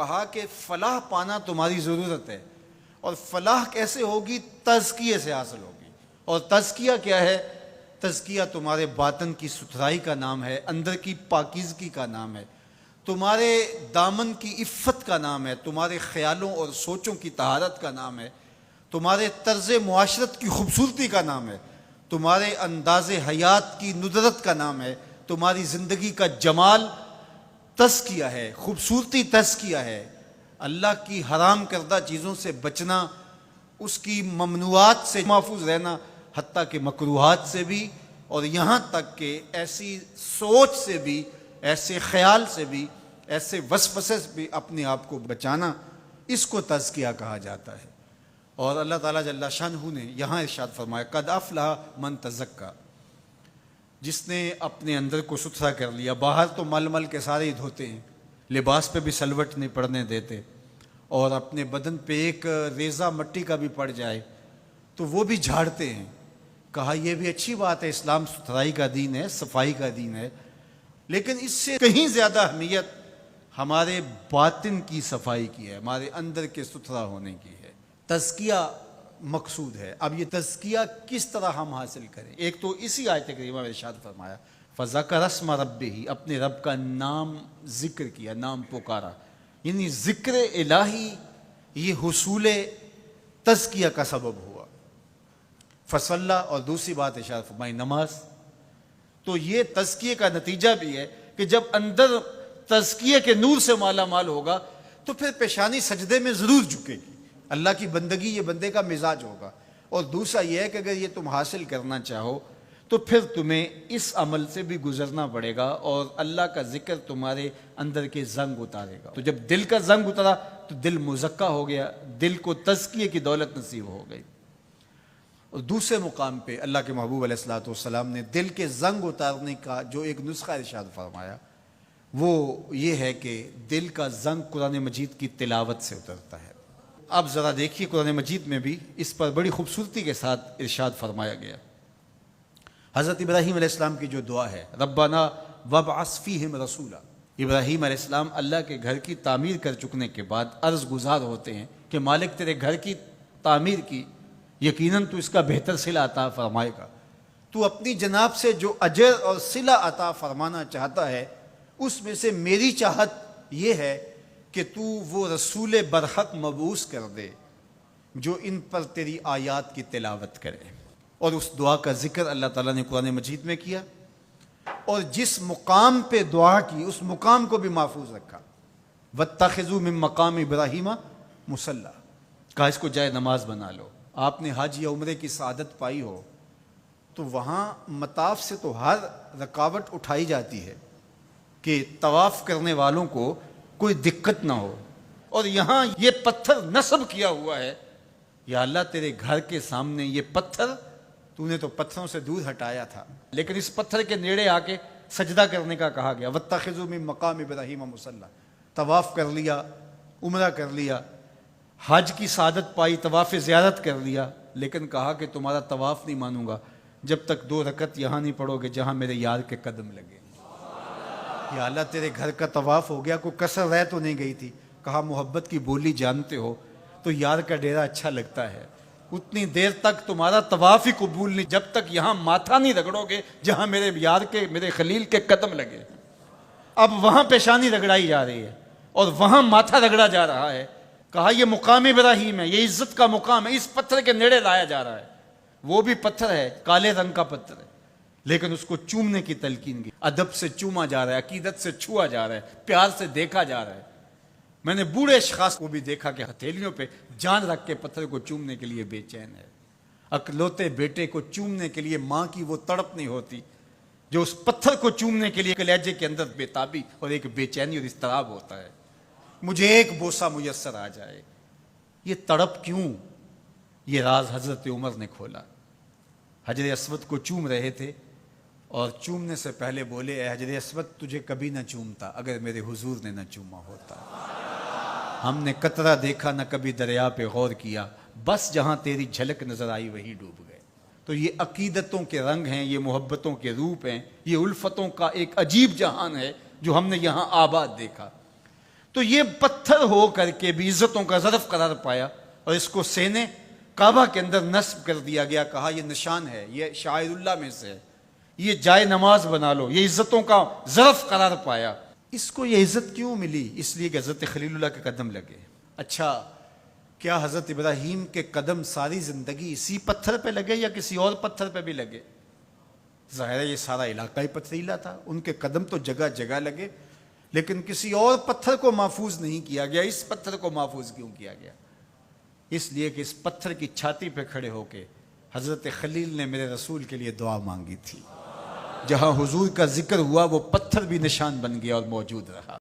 کہا کہ فلاح پانا تمہاری ضرورت ہے، اور فلاح کیسے ہوگی؟ تزکیے سے حاصل ہوگی۔ اور تزکیہ کیا ہے؟ تزکیہ تمہارے باطن کی ستھرائی کا نام ہے، اندر کی پاکیزگی کا نام ہے، تمہارے دامن کی عفت کا نام ہے، تمہارے خیالوں اور سوچوں کی طہارت کا نام ہے، تمہارے طرز معاشرت کی خوبصورتی کا نام ہے، تمہارے انداز حیات کی ندرت کا نام ہے، تمہاری زندگی کا جمال تزکیہ ہے، خوبصورتی تزکیہ ہے۔ اللہ کی حرام کردہ چیزوں سے بچنا، اس کی ممنوعات سے محفوظ رہنا، حتیٰ کہ مکروہات سے بھی، اور یہاں تک کہ ایسی سوچ سے بھی، ایسے خیال سے بھی، ایسے وسوسے سے بھی اپنے آپ کو بچانا، اس کو تزکیہ کہا جاتا ہے۔ اور اللہ تعالیٰ جل شانہ نے یہاں ارشاد فرمایا قد افلح من تزکا، جس نے اپنے اندر کو ستھرا کر لیا۔ باہر تو مل مل کے سارے ہی دھوتے ہیں، لباس پہ بھی سلوٹ نہیں پڑنے دیتے، اور اپنے بدن پہ ایک ریزہ مٹی کا بھی پڑ جائے تو وہ بھی جھاڑتے ہیں۔ کہا یہ بھی اچھی بات ہے، اسلام ستھرائی کا دین ہے، صفائی کا دین ہے، لیکن اس سے کہیں زیادہ اہمیت ہمارے باطن کی صفائی کی ہے، ہمارے اندر کے ستھرا ہونے کی ہے۔ تزکیہ مقصود ہے۔ اب یہ تزکیہ کس طرح ہم حاصل کریں؟ ایک تو اسی آیت کریمہ میں ارشاد فرمایا فذکر اسم ربہ، اپنے رب کا نام ذکر کیا، نام پکارا، یعنی ذکر الہی یہ حصول تزکیہ کا سبب ہوا۔ فصلی، اور دوسری بات ارشاد فرمائی نماز۔ تو یہ تزکیے کا نتیجہ بھی ہے کہ جب اندر تزکیے کے نور سے مالا مال ہوگا تو پھر پیشانی سجدے میں ضرور جھکے گی، اللہ کی بندگی یہ بندے کا مزاج ہوگا۔ اور دوسرا یہ ہے کہ اگر یہ تم حاصل کرنا چاہو تو پھر تمہیں اس عمل سے بھی گزرنا پڑے گا، اور اللہ کا ذکر تمہارے اندر کے زنگ اتارے گا۔ تو جب دل کا زنگ اترا تو دل مزکہ ہو گیا، دل کو تزکیے کی دولت نصیب ہو گئی۔ اور دوسرے مقام پہ اللہ کے محبوب علیہ الصلوۃ والسلام نے دل کے زنگ اتارنے کا جو ایک نسخہ ارشاد فرمایا وہ یہ ہے کہ دل کا زنگ قرآن مجید کی تلاوت سے اترتا ہے۔ اب ذرا دیکھیے قرآن مجید میں بھی اس پر بڑی خوبصورتی کے ساتھ ارشاد فرمایا گیا۔ حضرت ابراہیم علیہ السلام کی جو دعا ہے ربنا وابعث فیہم رسولا، ابراہیم علیہ السلام اللہ کے گھر کی تعمیر کر چکنے کے بعد عرض گزار ہوتے ہیں کہ مالک تیرے گھر کی تعمیر کی، یقیناً تو اس کا بہتر صلہ عطا فرمائے گا، تو اپنی جناب سے جو اجر اور صلہ عطا فرمانا چاہتا ہے اس میں سے میری چاہت یہ ہے کہ تو وہ رسول برحق مبعوث کر دے جو ان پر تیری آیات کی تلاوت کرے۔ اور اس دعا کا ذکر اللہ تعالیٰ نے قرآن مجید میں کیا، اور جس مقام پہ دعا کی اس مقام کو بھی محفوظ رکھا۔ واتخذوا من مقام ابراہیم مصلی، کہا اس کو جائے نماز بنا لو۔ آپ نے حج یا عمرے کی سعادت پائی ہو تو وہاں مطاف سے تو ہر رکاوٹ اٹھائی جاتی ہے کہ طواف کرنے والوں کو کوئی دقت نہ ہو، اور یہاں یہ پتھر نصب کیا ہوا ہے، یا اللہ تیرے گھر کے سامنے یہ پتھر تو نے تو پتھروں سے دور ہٹایا تھا، لیکن اس پتھر کے نیڑے آ کے سجدہ کرنے کا کہا گیا۔ واتخذوا من مقام ابراہیم مصلی، طواف کر لیا، عمرہ کر لیا، حج کی سعادت پائی، طواف زیارت کر لیا، لیکن کہا کہ تمہارا طواف نہیں مانوں گا جب تک 2 رکعت یہاں نہیں پڑھو گے جہاں میرے یار کے قدم لگے۔ یا اللہ تیرے گھر کا طواف ہو گیا، کوئی کسر رہ تو نہیں گئی تھی؟ کہا محبت کی بولی جانتے ہو تو یار کا ڈیرا اچھا لگتا ہے، اتنی دیر تک تمہارا طواف ہی قبول نہیں جب تک یہاں ماتھا نہیں رگڑو گے جہاں میرے یار کے، میرے خلیل کے قدم لگے۔ اب وہاں پیشانی رگڑائی جا رہی ہے اور وہاں ماتھا رگڑا جا رہا ہے۔ کہا یہ مقام ابراہیم ہے، یہ عزت کا مقام ہے، اس پتھر کے نیڑے لایا جا رہا ہے۔ وہ بھی پتھر ہے، کالے رنگ کا پتھر ہے، لیکن اس کو چومنے کی تلقین کی، ادب سے چوما جا رہا ہے، عقیدت سے چھوا جا رہا ہے، پیار سے دیکھا جا رہا ہے۔ میں نے بوڑھے اشخاص کو بھی دیکھا کہ ہتھیلیوں پہ جان رکھ کے پتھر کو چومنے کے لیے بے چین ہے۔ اکلوتے بیٹے کو چومنے کے لیے ماں کی وہ تڑپ نہیں ہوتی جو اس پتھر کو چومنے کے لیے کلیجے کے اندر بے تابی اور ایک بے چینی اور اضطراب ہوتا ہے، مجھے ایک بوسہ میسر آ جائے۔ یہ تڑپ کیوں؟ یہ راز حضرت عمر نے کھولا۔ حجر اسود کو چوم رہے تھے اور چومنے سے پہلے بولے اے حجر اسود تجھے کبھی نہ چومتا اگر میرے حضور نے نہ چوما ہوتا۔ ہم نے قطرہ دیکھا نہ کبھی دریا پہ غور کیا، بس جہاں تیری جھلک نظر آئی وہی ڈوب گئے۔ تو یہ عقیدتوں کے رنگ ہیں، یہ محبتوں کے روپ ہیں، یہ الفتوں کا ایک عجیب جہان ہے جو ہم نے یہاں آباد دیکھا۔ تو یہ پتھر ہو کر کے بھی عزتوں کا ظرف قرار پایا اور اس کو سینے کعبہ کے اندر نصب کر دیا گیا. کہا یہ نشان ہے, یہ شاعر اللہ میں سے ہے, یہ جائے نماز بنا لو. یہ عزتوں کا ظرف قرار پایا. اس کو یہ عزت کیوں ملی؟ اس لیے کہ حضرت خلیل اللہ کے قدم لگے. اچھا, کیا حضرت ابراہیم کے قدم ساری زندگی اسی پتھر پہ لگے یا کسی اور پتھر پہ بھی لگے؟ ظاہر ہے یہ سارا علاقہ ہی پتھریلا تھا, ان کے قدم تو جگہ جگہ لگے, لیکن کسی اور پتھر کو محفوظ نہیں کیا گیا. اس پتھر کو محفوظ کیوں کیا گیا؟ اس لیے کہ اس پتھر کی چھاتی پہ کھڑے ہو کے حضرت خلیل نے میرے رسول کے لیے دعا مانگی تھی. جہاں حضور کا ذکر ہوا وہ پتھر بھی نشان بن گیا اور موجود رہا.